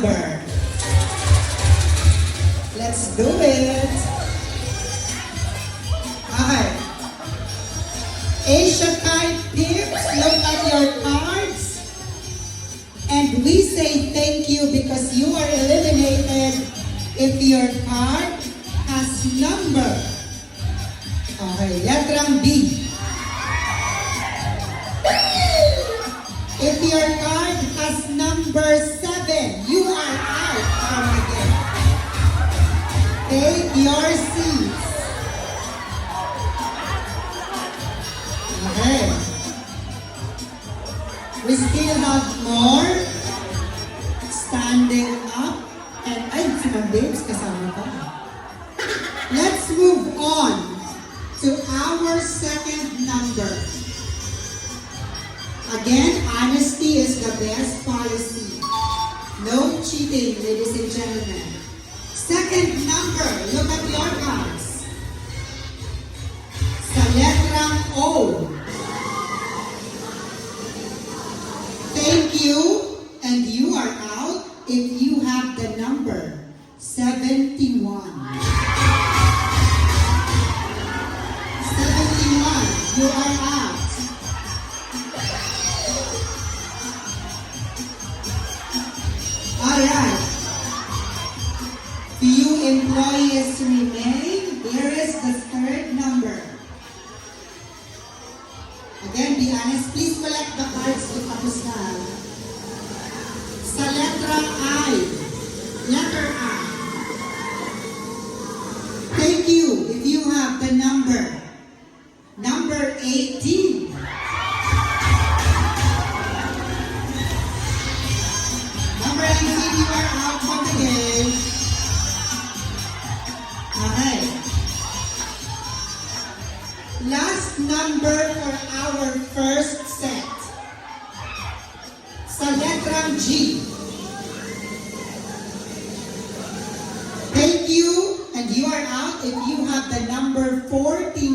number. Let's do it. Okay. Asia Card Pips, look at your cards. And we say thank you because you are eliminated if your card has number. Okay, letrang B. If your card has number 7, you are out. Again. Take your seats. Okay. We still have more. Standing up. And ay, si Ma'am Babes kasama pa. Let's move on to our second number. Again, honesty is the best policy. No cheating, ladies and gentlemen. Second number, look at your cards. Sa letrang O. Thank you, and you are out if you have the number 71. 71, you are out. Alright. Few employees remain. Here is the third number. Again, be honest. Please collect the cards to tapos na. Sa letra I. Letter I. Thank you if you have the number. Number 18. Number 18, you are out from the game. Okay. Last number for our first set. Sa letrang G. Thank you, and you are out if you have the number 49. 49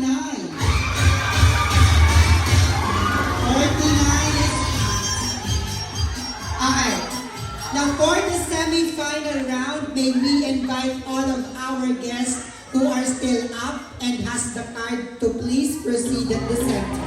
is out. Okay. Now for the semi-final round, may we invite all of our guests who are still up and has the card to please proceed at the center.